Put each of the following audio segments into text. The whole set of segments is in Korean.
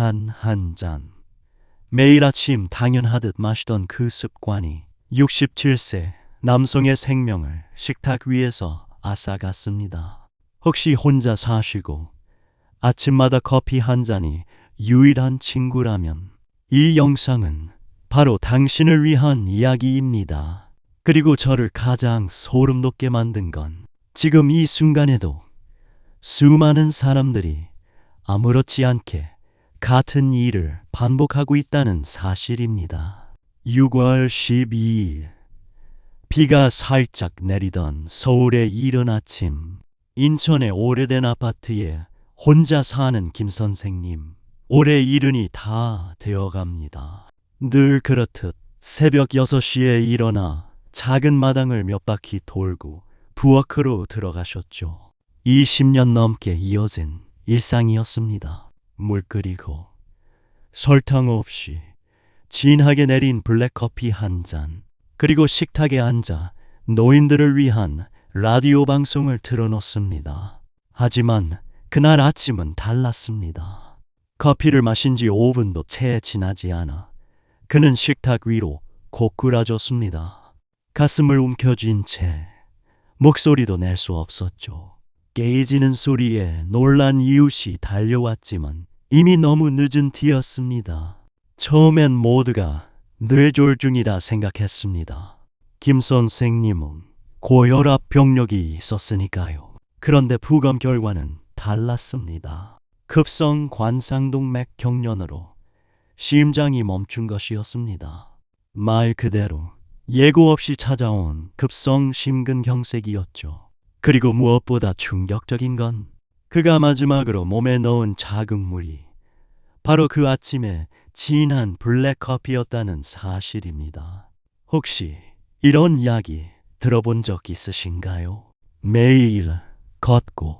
단 한 잔. 매일 아침 당연하듯 마시던 그 습관이 67세 남성의 생명을 식탁 위에서 앗아갔습니다. 혹시 혼자 사시고 아침마다 커피 한 잔이 유일한 친구라면 이 영상은 바로 당신을 위한 이야기입니다. 그리고 저를 가장 소름 돋게 만든 건 지금 이 순간에도 수많은 사람들이 아무렇지 않게 같은 일을 반복하고 있다는 사실입니다. 6월 12일 비가 살짝 내리던 서울의 이른 아침, 인천의 오래된 아파트에 혼자 사는 김 선생님. 올해 70이 다 되어갑니다. 늘 그렇듯 새벽 6시에 일어나 작은 마당을 몇 바퀴 돌고 부엌으로 들어가셨죠. 20년 넘게 이어진 일상이었습니다. 물 끓이고 설탕 없이 진하게 내린 블랙커피 한 잔, 그리고 식탁에 앉아 노인들을 위한 라디오 방송을 틀어놓습니다. 하지만 그날 아침은 달랐습니다. 커피를 마신 지 5분도 채 지나지 않아 그는 식탁 위로 고꾸라졌습니다. 가슴을 움켜쥔 채 목소리도 낼 수 없었죠. 깨지는 소리에 놀란 이웃이 달려왔지만 이미 너무 늦은 뒤였습니다. 처음엔 모두가 뇌졸중이라 생각했습니다. 김 선생님은 고혈압 병력이 있었으니까요. 그런데 부검 결과는 달랐습니다. 급성 관상동맥 경련으로 심장이 멈춘 것이었습니다. 말 그대로 예고 없이 찾아온 급성 심근경색이었죠. 그리고 무엇보다 충격적인 건 그가 마지막으로 몸에 넣은 자극물이 바로 그 아침에 진한 블랙커피였다는 사실입니다. 혹시 이런 이야기 들어본 적 있으신가요? 매일 걷고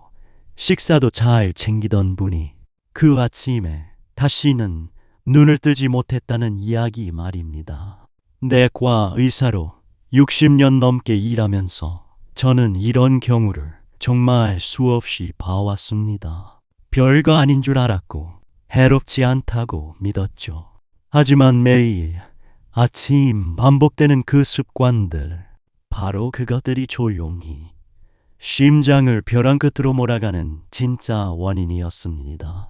식사도 잘 챙기던 분이 그 아침에 다시는 눈을 뜨지 못했다는 이야기 말입니다. 내과 의사로 60년 넘게 일하면서 저는 이런 경우를 정말 수없이 봐왔습니다. 별거 아닌 줄 알았고 해롭지 않다고 믿었죠. 하지만 매일 아침 반복되는 그 습관들, 바로 그것들이 조용히 심장을 벼랑 끝으로 몰아가는 진짜 원인이었습니다.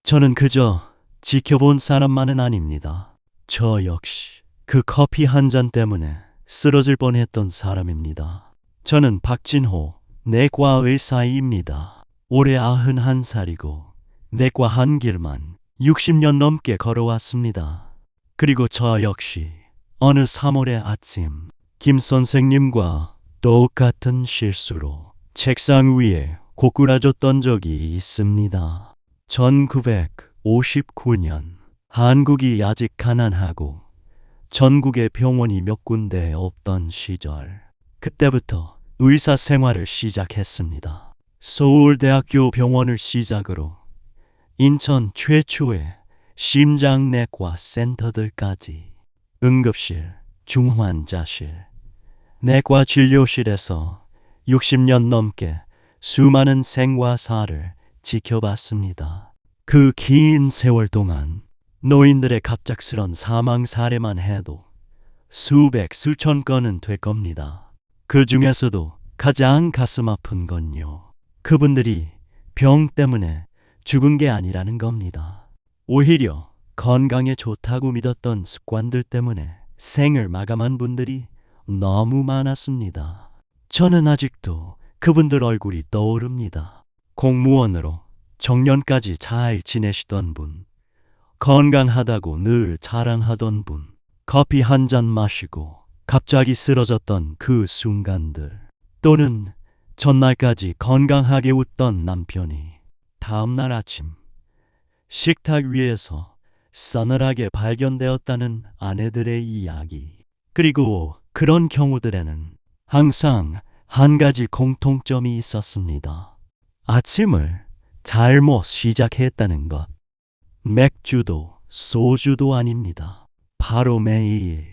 저는 그저 지켜본 사람만은 아닙니다. 저 역시 그 커피 한 잔 때문에 쓰러질 뻔했던 사람입니다. 저는 박진호 내과 의사입니다. 올해 91살이고 내과 한 길만 60년 넘게 걸어왔습니다. 그리고 저 역시 어느 3월의 아침 김 선생님과 똑같은 실수로 책상 위에 고꾸라졌던 적이 있습니다. 1959년 한국이 아직 가난하고 전국에 병원이 몇 군데 없던 시절, 그때부터 의사 생활을 시작했습니다. 서울대학교 병원을 시작으로 인천 최초의 심장내과 센터들까지 응급실, 중환자실, 내과 진료실에서 60년 넘게 수많은 생과사를 지켜봤습니다. 그 긴 세월 동안 노인들의 갑작스런 사망 사례만 해도 수백, 수천 건은 될 겁니다. 그 중에서도 가장 가슴 아픈 건요, 그분들이 병 때문에 죽은 게 아니라는 겁니다. 오히려 건강에 좋다고 믿었던 습관들 때문에 생을 마감한 분들이 너무 많았습니다. 저는 아직도 그분들 얼굴이 떠오릅니다. 공무원으로 정년까지 잘 지내시던 분, 건강하다고 늘 자랑하던 분, 커피 한 잔 마시고 갑자기 쓰러졌던 그 순간들, 또는 전날까지 건강하게 웃던 남편이 다음날 아침 식탁 위에서 싸늘하게 발견되었다는 아내들의 이야기. 그리고 그런 경우들에는 항상 한 가지 공통점이 있었습니다. 아침을 잘못 시작했다는 것. 맥주도 소주도 아닙니다. 바로 매일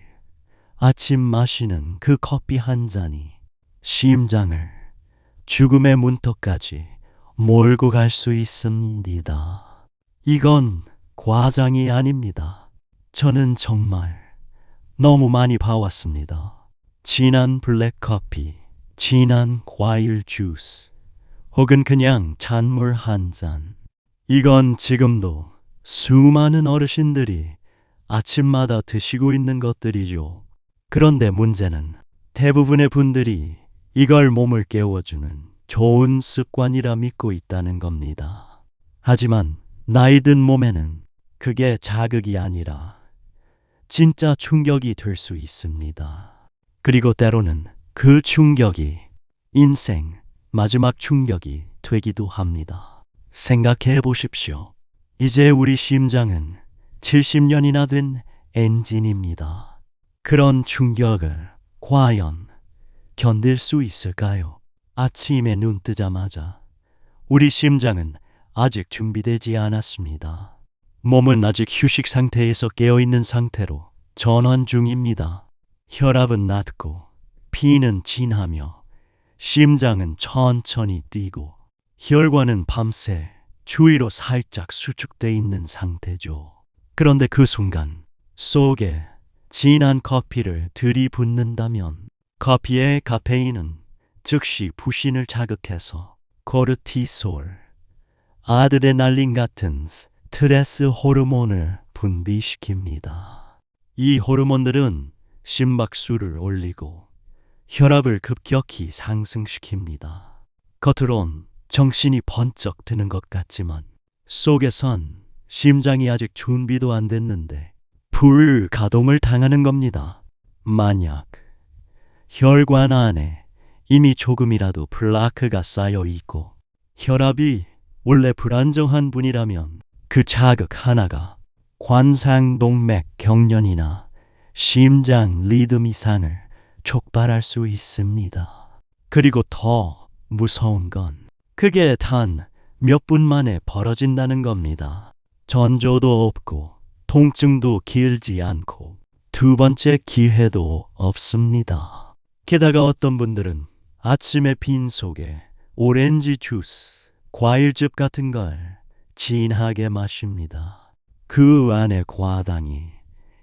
아침 마시는 그 커피 한 잔이 심장을 죽음의 문턱까지 몰고 갈 수 있습니다. 이건 과장이 아닙니다. 저는 정말 너무 많이 봐왔습니다. 진한 블랙커피, 진한 과일 주스, 혹은 그냥 찬물 한 잔. 이건 지금도 수많은 어르신들이 아침마다 드시고 있는 것들이죠. 그런데 문제는 대부분의 분들이 이걸 몸을 깨워주는 좋은 습관이라 믿고 있다는 겁니다. 하지만 나이 든 몸에는 그게 자극이 아니라 진짜 충격이 될 수 있습니다. 그리고 때로는 그 충격이 인생 마지막 충격이 되기도 합니다. 생각해 보십시오. 이제 우리 심장은 70년이나 된 엔진입니다. 그런 충격을 과연 견딜 수 있을까요? 아침에 눈 뜨자마자 우리 심장은 아직 준비되지 않았습니다. 몸은 아직 휴식 상태에서 깨어있는 상태로 전환 중입니다. 혈압은 낮고 피는 진하며 심장은 천천히 뛰고 혈관은 밤새 주위로 살짝 수축돼 있는 상태죠. 그런데 그 순간 속에 진한 커피를 들이붓는다면 커피의 카페인은 즉시 부신을 자극해서 코르티솔, 아드레날린 같은 스트레스 호르몬을 분비시킵니다. 이 호르몬들은 심박수를 올리고 혈압을 급격히 상승시킵니다. 겉으론 정신이 번쩍 드는 것 같지만 속에선 심장이 아직 준비도 안 됐는데 불가동을 당하는 겁니다. 만약 혈관 안에 이미 조금이라도 플라크가 쌓여 있고 혈압이 원래 불안정한 분이라면 그 자극 하나가 관상동맥 경련이나 심장 리듬 이상을 촉발할 수 있습니다. 그리고 더 무서운 건 그게 단 몇 분 만에 벌어진다는 겁니다. 전조도 없고 통증도 길지 않고 두 번째 기회도 없습니다. 게다가 어떤 분들은 아침에 빈속에 오렌지 주스, 과일즙 같은 걸 진하게 마십니다. 그 안에 과당이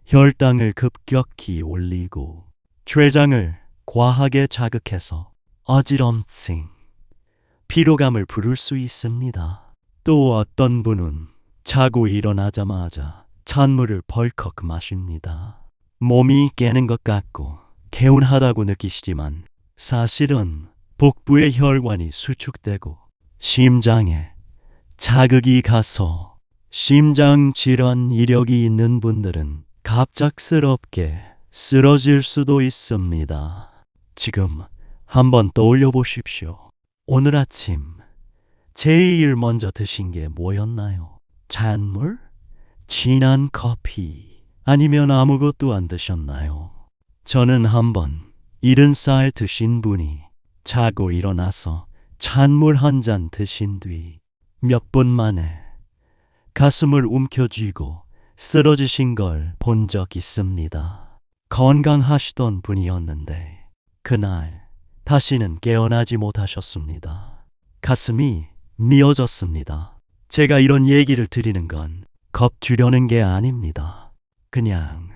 혈당을 급격히 올리고 췌장을 과하게 자극해서 어지럼증, 피로감을 부를 수 있습니다. 또 어떤 분은 자고 일어나자마자 찬물을 벌컥 마십니다. 몸이 깨는 것 같고 개운하다고 느끼시지만 사실은 복부의 혈관이 수축되고 심장에 자극이 가서 심장 질환 이력이 있는 분들은 갑작스럽게 쓰러질 수도 있습니다. 지금 한번 떠올려 보십시오. 오늘 아침 제일 먼저 드신 게 뭐였나요? 찬물? 진한 커피? 아니면 아무것도 안 드셨나요? 저는 한번 70살 드신 분이 자고 일어나서 찬물 한 잔 드신 뒤 몇 분 만에 가슴을 움켜쥐고 쓰러지신 걸 본 적 있습니다. 건강하시던 분이었는데 그날 다시는 깨어나지 못하셨습니다. 가슴이 미어졌습니다. 제가 이런 얘기를 드리는 건 겁주려는 게 아닙니다. 그냥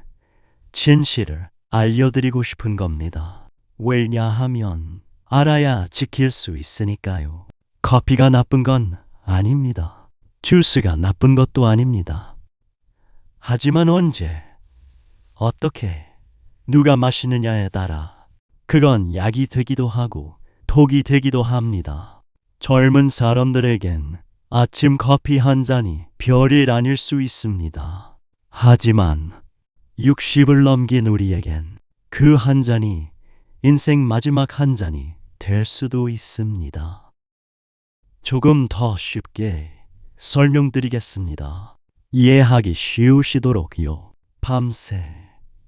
진실을 알려드리고 싶은 겁니다. 왜냐하면 알아야 지킬 수 있으니까요. 커피가 나쁜 건 아닙니다. 주스가 나쁜 것도 아닙니다. 하지만 언제, 어떻게, 누가 마시느냐에 따라 그건 약이 되기도 하고 독이 되기도 합니다. 젊은 사람들에겐 아침 커피 한 잔이 별일 아닐 수 있습니다. 하지만 60을 넘긴 우리에겐 그 한 잔이 인생 마지막 한 잔이 될 수도 있습니다. 조금 더 쉽게 설명드리겠습니다. 이해하기 쉬우시도록요. 밤새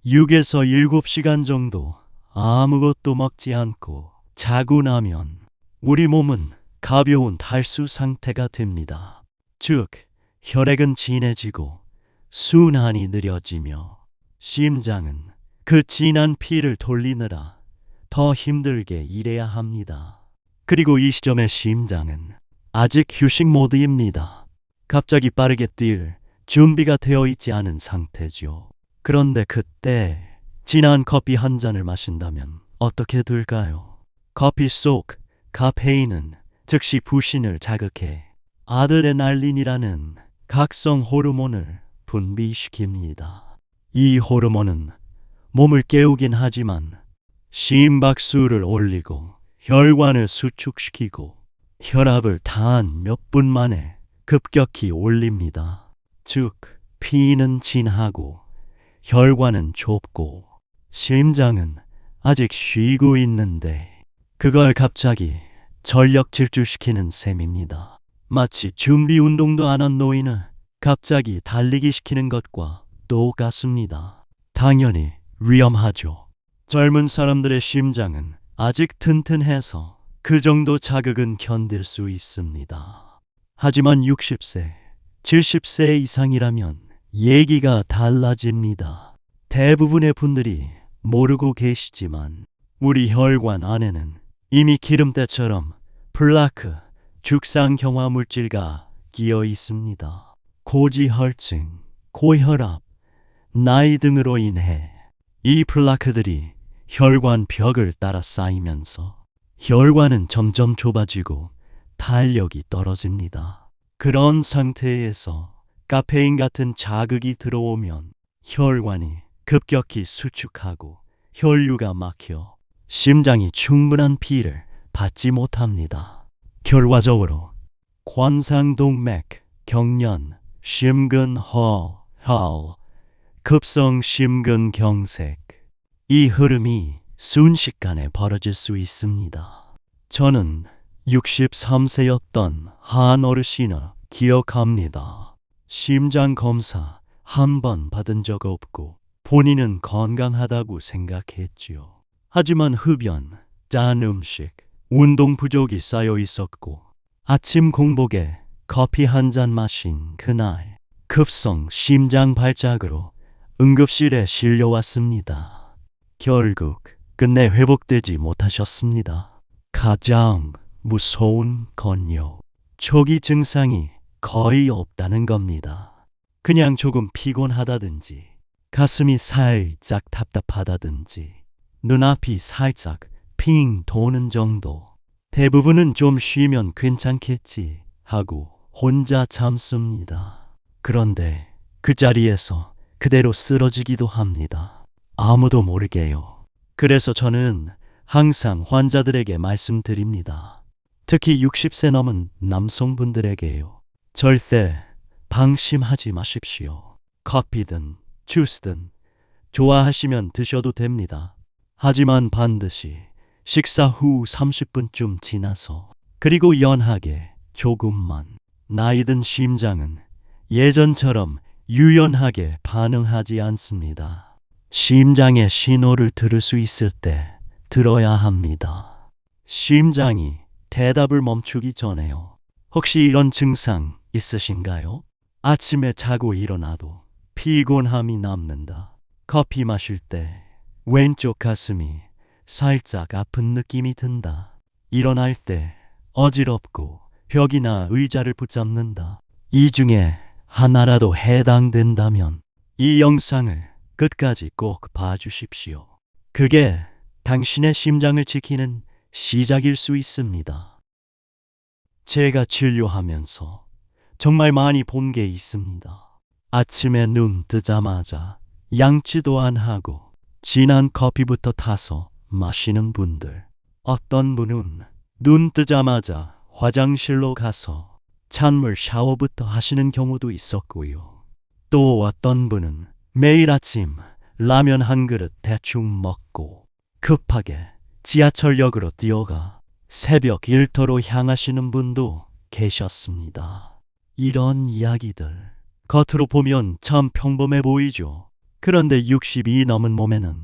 6에서 7시간 정도 아무것도 먹지 않고 자고 나면 우리 몸은 가벼운 탈수 상태가 됩니다. 즉, 혈액은 진해지고 순환이 느려지며 심장은 그 진한 피를 돌리느라 더 힘들게 일해야 합니다. 그리고 이 시점의 심장은 아직 휴식 모드입니다. 갑자기 빠르게 뛸 준비가 되어 있지 않은 상태죠. 그런데 그때 진한 커피 한 잔을 마신다면 어떻게 될까요? 커피 속 카페인은 즉시 부신을 자극해 아드레날린이라는 각성 호르몬을 분비시킵니다. 이 호르몬은 몸을 깨우긴 하지만 심박수를 올리고 혈관을 수축시키고 혈압을 단 몇 분 만에 급격히 올립니다. 즉, 피는 진하고 혈관은 좁고 심장은 아직 쉬고 있는데 그걸 갑자기 전력 질주시키는 셈입니다. 마치 준비 운동도 안 한 노인을 갑자기 달리기 시키는 것과 똑같습니다. 당연히 위험하죠. 젊은 사람들의 심장은 아직 튼튼해서 그 정도 자극은 견딜 수 있습니다. 하지만 60세, 70세 이상이라면 얘기가 달라집니다. 대부분의 분들이 모르고 계시지만 우리 혈관 안에는 이미 기름때처럼 플라크, 죽상경화 물질가 끼어 있습니다. 고지혈증, 고혈압, 나이 등으로 인해 이 플라크들이 혈관 벽을 따라 쌓이면서 혈관은 점점 좁아지고 탄력이 떨어집니다. 그런 상태에서 카페인 같은 자극이 들어오면 혈관이 급격히 수축하고 혈류가 막혀 심장이 충분한 피를 받지 못합니다. 결과적으로 관상동맥, 경련, 심근허, 급성 심근경색, 이 흐름이 순식간에 벌어질 수 있습니다. 저는 63세였던 한 어르신을 기억합니다. 심장 검사 한 번 받은 적 없고 본인은 건강하다고 생각했지요. 하지만 흡연, 짠 음식, 운동 부족이 쌓여 있었고 아침 공복에 커피 한 잔 마신 그날 급성 심장 발작으로 응급실에 실려왔습니다. 결국 끝내 회복되지 못하셨습니다. 가장 무서운 건요, 초기 증상이 거의 없다는 겁니다. 그냥 조금 피곤하다든지 가슴이 살짝 답답하다든지 눈앞이 살짝 핑 도는 정도. 대부분은 좀 쉬면 괜찮겠지 하고 혼자 참습니다. 그런데 그 자리에서 그대로 쓰러지기도 합니다. 아무도 모르게요. 그래서 저는 항상 환자들에게 말씀드립니다. 특히 60세 넘은 남성분들에게요. 절대 방심하지 마십시오. 커피든 주스든 좋아하시면 드셔도 됩니다. 하지만 반드시 식사 후 30분쯤 지나서, 그리고 연하게 조금만. 나이든 심장은 예전처럼 유연하게 반응하지 않습니다. 심장의 신호를 들을 수 있을 때 들어야 합니다. 심장이 대답을 멈추기 전에요. 혹시 이런 증상 있으신가요? 아침에 자고 일어나도 피곤함이 남는다. 커피 마실 때 왼쪽 가슴이 살짝 아픈 느낌이 든다. 일어날 때 어지럽고 벽이나 의자를 붙잡는다. 이 중에 하나라도 해당된다면 이 영상을 끝까지 꼭 봐주십시오. 그게 당신의 심장을 지키는 시작일 수 있습니다. 제가 진료하면서 정말 많이 본 게 있습니다. 아침에 눈 뜨자마자 양치도 안 하고 진한 커피부터 타서 마시는 분들. 어떤 분은 눈 뜨자마자 화장실로 가서 찬물 샤워부터 하시는 경우도 있었고요. 또 어떤 분은 매일 아침 라면 한 그릇 대충 먹고 급하게 지하철역으로 뛰어가 새벽 일터로 향하시는 분도 계셨습니다. 이런 이야기들 겉으로 보면 참 평범해 보이죠. 그런데 60이 넘은 몸에는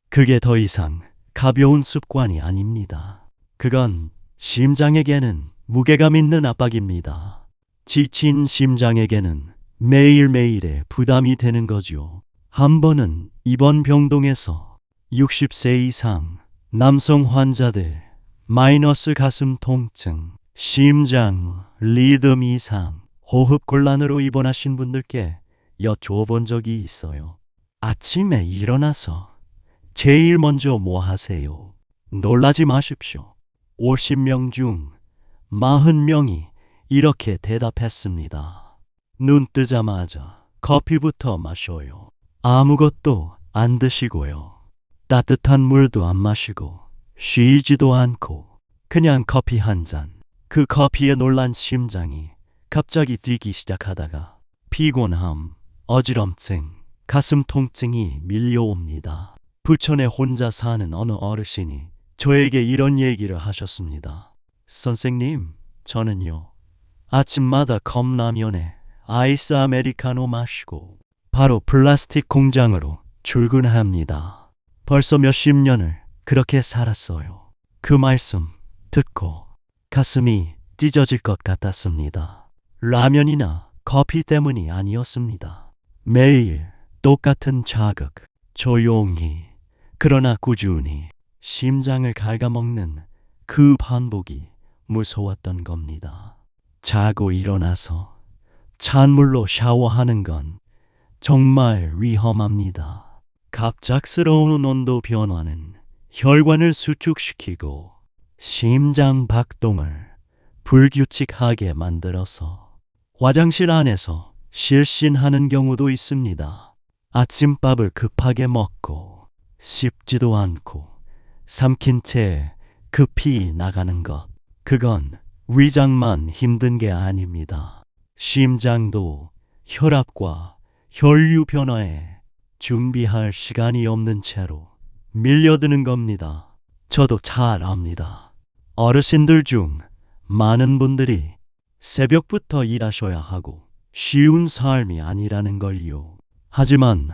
그게 더 이상 가벼운 습관이 아닙니다. 그건 심장에게는 무게감 있는 압박입니다. 지친 심장에게는 매일매일의 부담이 되는 거죠. 한 번은 입원 병동에서 60세 이상 남성 환자들 마이너스 가슴 통증, 심장 리듬 이상, 호흡곤란으로 입원하신 분들께 여쭤본 적이 있어요. 아침에 일어나서 제일 먼저 뭐 하세요? 놀라지 마십시오. 50명 중 40명이 이렇게 대답했습니다. 눈 뜨자마자 커피부터 마셔요. 아무것도 안 드시고요. 따뜻한 물도 안 마시고 쉬지도 않고 그냥 커피 한 잔. 그 커피에 놀란 심장이 갑자기 뛰기 시작하다가 피곤함, 어지럼증, 가슴 통증이 밀려옵니다. 부천에 혼자 사는 어느 어르신이 저에게 이런 얘기를 하셨습니다. 선생님, 저는요, 아침마다 컵라면에 아이스 아메리카노 마시고 바로 플라스틱 공장으로 출근합니다. 벌써 몇십 년을 그렇게 살았어요. 그 말씀 듣고 가슴이 찢어질 것 같았습니다. 라면이나 커피 때문이 아니었습니다. 매일 똑같은 자극, 조용히 그러나 꾸준히 심장을 갉아먹는 그 반복이 무서웠던 겁니다. 자고 일어나서 찬물로 샤워하는 건 정말 위험합니다. 갑작스러운 온도 변화는 혈관을 수축시키고 심장 박동을 불규칙하게 만들어서 화장실 안에서 실신하는 경우도 있습니다. 아침밥을 급하게 먹고 씹지도 않고 삼킨 채 급히 나가는 것. 그건 위장만 힘든 게 아닙니다. 심장도 혈압과 혈류 변화에 준비할 시간이 없는 채로 밀려드는 겁니다. 저도 잘 압니다. 어르신들 중 많은 분들이 새벽부터 일하셔야 하고 쉬운 삶이 아니라는 걸요. 하지만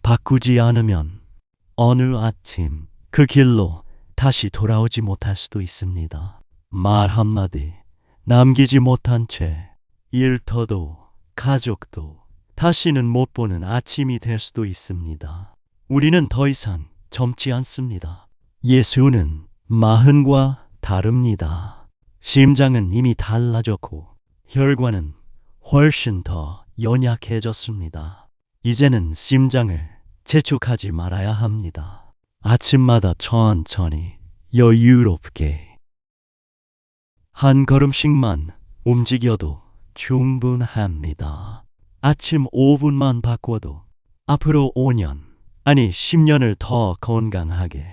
바꾸지 않으면 어느 아침 그 길로 다시 돌아오지 못할 수도 있습니다. 말 한마디 남기지 못한 채 일터도 가족도 다시는 못 보는 아침이 될 수도 있습니다. 우리는 더 이상 젊지 않습니다. 예수는 마흔과 다릅니다. 심장은 이미 달라졌고 혈관은 훨씬 더 연약해졌습니다. 이제는 심장을 재촉하지 말아야 합니다. 아침마다 천천히 여유롭게 한 걸음씩만 움직여도 충분합니다. 아침 5분만 바꿔도 앞으로 5년, 아니 10년을 더 건강하게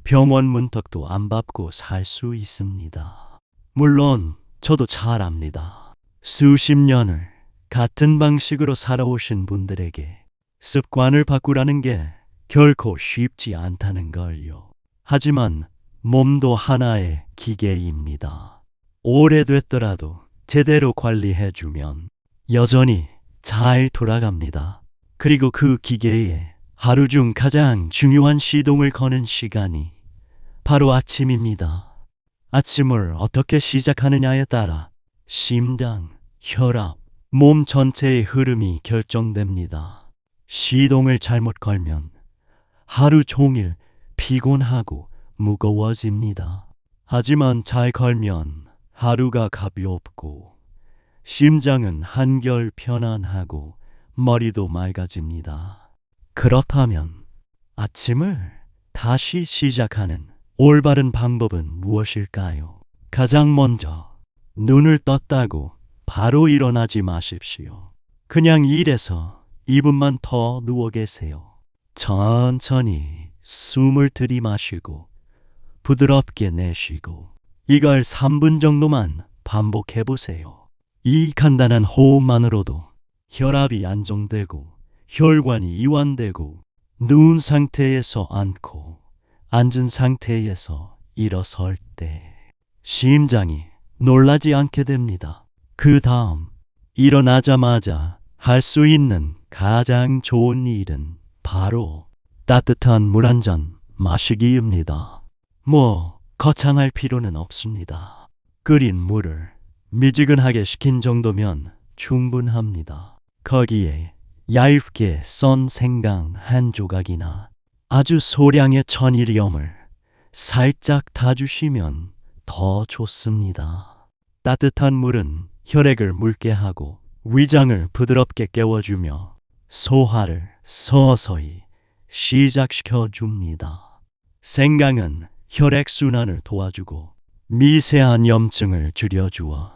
병원 문턱도 안 밟고 살 수 있습니다. 물론 저도 잘 압니다. 수십 년을 같은 방식으로 살아오신 분들에게 습관을 바꾸라는 게 결코 쉽지 않다는 걸요. 하지만 몸도 하나의 기계입니다. 오래됐더라도 제대로 관리해주면 여전히 잘 돌아갑니다. 그리고 그 기계에 하루 중 가장 중요한 시동을 거는 시간이 바로 아침입니다. 아침을 어떻게 시작하느냐에 따라 심장, 혈압, 몸 전체의 흐름이 결정됩니다. 시동을 잘못 걸면 하루 종일 피곤하고 무거워집니다. 하지만 잘 걸면 하루가 가볍고 심장은 한결 편안하고 머리도 맑아집니다. 그렇다면 아침을 다시 시작하는 올바른 방법은 무엇일까요? 가장 먼저 눈을 떴다고 바로 일어나지 마십시오. 그냥 일에서 2분만 더 누워 계세요. 천천히 숨을 들이마시고 부드럽게 내쉬고 이걸 3분 정도만 반복해 보세요. 이 간단한 호흡만으로도 혈압이 안정되고 혈관이 이완되고 누운 상태에서 앉고 앉은 상태에서 일어설 때 심장이 놀라지 않게 됩니다. 그 다음 일어나자마자 할 수 있는 가장 좋은 일은 바로 따뜻한 물 한 잔 마시기입니다. 거창할 필요는 없습니다. 끓인 물을 미지근하게 식힌 정도면 충분합니다. 거기에 얇게 썬 생강 한 조각이나 아주 소량의 천일염을 살짝 타주시면 더 좋습니다. 따뜻한 물은 혈액을 묽게 하고 위장을 부드럽게 깨워주며 소화를 서서히 시작시켜 줍니다. 생강은 혈액순환을 도와주고 미세한 염증을 줄여주어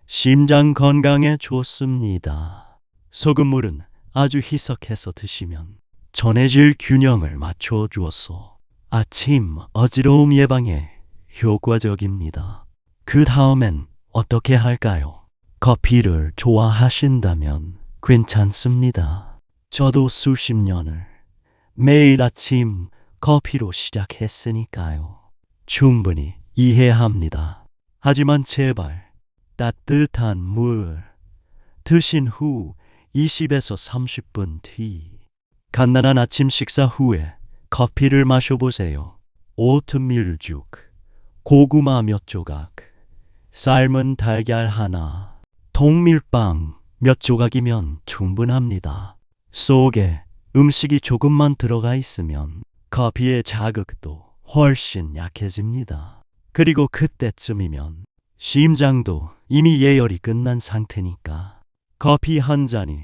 심장 건강에 좋습니다. 소금물은 아주 희석해서 드시면 전해질 균형을 맞춰 주어서 아침 어지러움 예방에 효과적입니다. 그 다음엔 어떻게 할까요? 커피를 좋아하신다면 괜찮습니다. 저도 수십 년을 매일 아침 커피로 시작했으니까요. 충분히 이해합니다. 하지만 제발 따뜻한 물 드신 후 20에서 30분 뒤 간단한 아침 식사 후에 커피를 마셔보세요. 오트밀죽, 고구마 몇 조각, 삶은 달걀 하나, 통밀빵 몇 조각이면 충분합니다. 속에 음식이 조금만 들어가 있으면 커피의 자극도 훨씬 약해집니다. 그리고 그때쯤이면 심장도 이미 예열이 끝난 상태니까 커피 한 잔이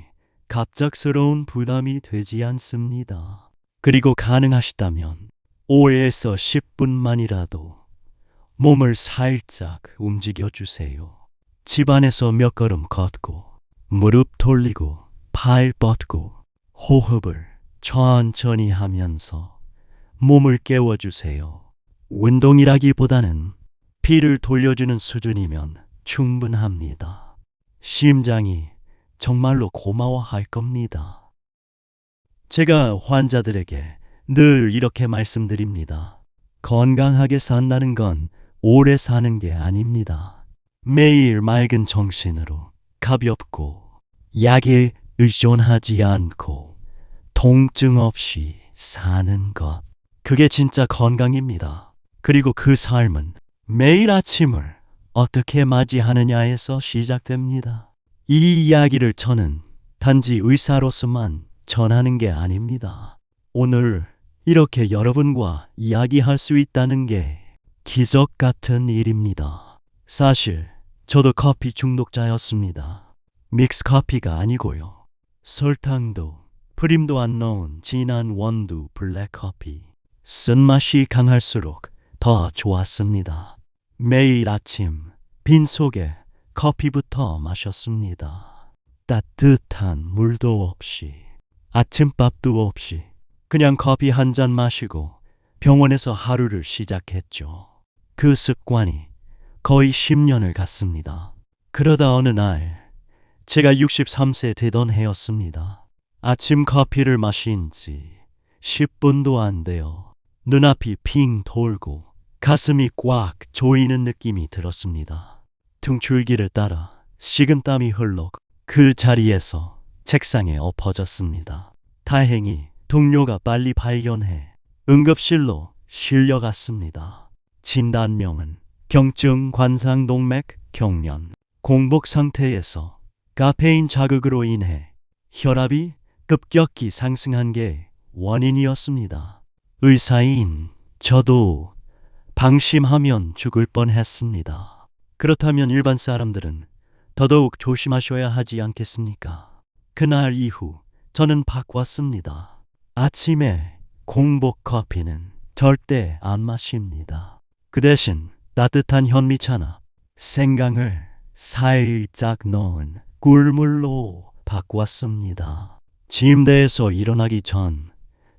갑작스러운 부담이 되지 않습니다. 그리고 가능하시다면 5에서 10분만이라도 몸을 살짝 움직여 주세요. 집안에서 몇 걸음 걷고 무릎 돌리고 팔 뻗고 호흡을 천천히 하면서 몸을 깨워주세요. 운동이라기보다는 피를 돌려주는 수준이면 충분합니다. 심장이 정말로 고마워할 겁니다. 제가 환자들에게 늘 이렇게 말씀드립니다. 건강하게 산다는 건 오래 사는 게 아닙니다. 매일 맑은 정신으로 가볍고 약에 의존하지 않고 통증 없이 사는 것. 그게 진짜 건강입니다. 그리고 그 삶은 매일 아침을 어떻게 맞이하느냐에서 시작됩니다. 이 이야기를 저는 단지 의사로서만 전하는 게 아닙니다. 오늘 이렇게 여러분과 이야기할 수 있다는 게 기적 같은 일입니다. 사실 저도 커피 중독자였습니다. 믹스 커피가 아니고요. 설탕도 프림도 안 넣은 진한 원두 블랙 커피. 쓴맛이 강할수록 더 좋았습니다. 매일 아침 빈속에 커피부터 마셨습니다. 따뜻한 물도 없이 아침밥도 없이 그냥 커피 한 잔 마시고 병원에서 하루를 시작했죠. 그 습관이 거의 10년을 갔습니다. 그러다 어느 날 제가 63세 되던 해였습니다. 아침 커피를 마신 지 10분도 안 돼요. 눈앞이 핑 돌고 가슴이 꽉 조이는 느낌이 들었습니다. 등줄기를 따라 식은땀이 흘러 그 자리에서 책상에 엎어졌습니다. 다행히 동료가 빨리 발견해 응급실로 실려갔습니다. 진단명은 경증 관상동맥 경련, 공복 상태에서 카페인 자극으로 인해 혈압이 급격히 상승한 게 원인이었습니다. 의사인 저도 방심하면 죽을 뻔했습니다. 그렇다면 일반 사람들은 더더욱 조심하셔야 하지 않겠습니까? 그날 이후 저는 바꿨습니다. 아침에 공복 커피는 절대 안 마십니다. 그 대신 따뜻한 현미차나 생강을 살짝 넣은 꿀물로 바꿨습니다. 침대에서 일어나기 전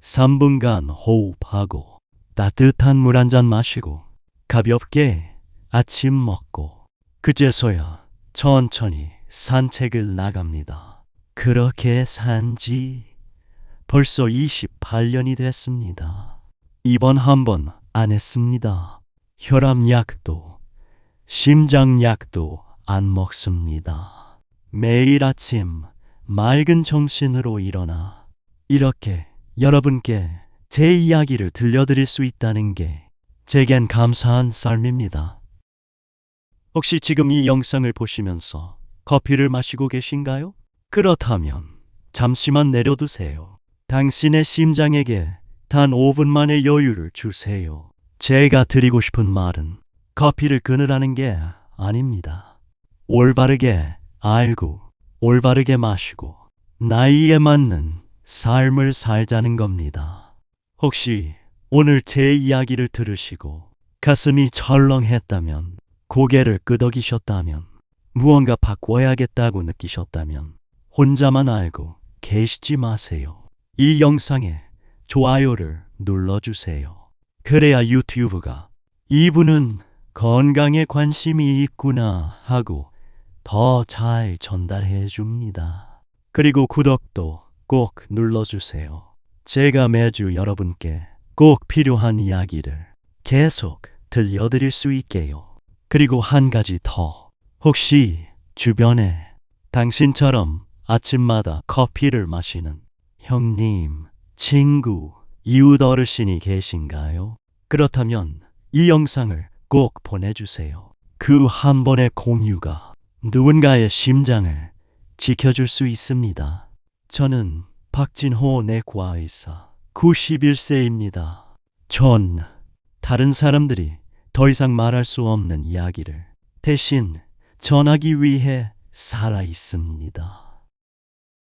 3분간 호흡하고 따뜻한 물 한 잔 마시고 가볍게 아침 먹고 그제서야 천천히 산책을 나갑니다. 그렇게 산 지 벌써 28년이 됐습니다. 입원 한 번 안 했습니다. 혈압약도 심장약도 안 먹습니다. 매일 아침 맑은 정신으로 일어나 이렇게 여러분께 제 이야기를 들려드릴 수 있다는 게 제겐 감사한 삶입니다. 혹시 지금 이 영상을 보시면서 커피를 마시고 계신가요? 그렇다면 잠시만 내려두세요. 당신의 심장에게 단 5분만의 여유를 주세요. 제가 드리고 싶은 말은 커피를 끊으라는 게 아닙니다. 올바르게 알고 올바르게 마시고 나이에 맞는 삶을 살자는 겁니다. 혹시 오늘 제 이야기를 들으시고 가슴이 철렁했다면, 고개를 끄덕이셨다면, 무언가 바꿔야겠다고 느끼셨다면 혼자만 알고 계시지 마세요. 이 영상에 좋아요를 눌러주세요. 그래야 유튜브가 이분은 건강에 관심이 있구나 하고 더 잘 전달해 줍니다. 그리고 구독도 꼭 눌러주세요. 제가 매주 여러분께 꼭 필요한 이야기를 계속 들려드릴 수 있게요. 그리고 한 가지 더. 혹시 주변에 당신처럼 아침마다 커피를 마시는 형님, 친구, 이웃 어르신이 계신가요? 그렇다면 이 영상을 꼭 보내주세요. 그 한 번의 공유가 누군가의 심장을 지켜줄 수 있습니다. 저는 박진호 내과의사 91세입니다. 전 다른 사람들이 더 이상 말할 수 없는 이야기를 대신 전하기 위해 살아 있습니다.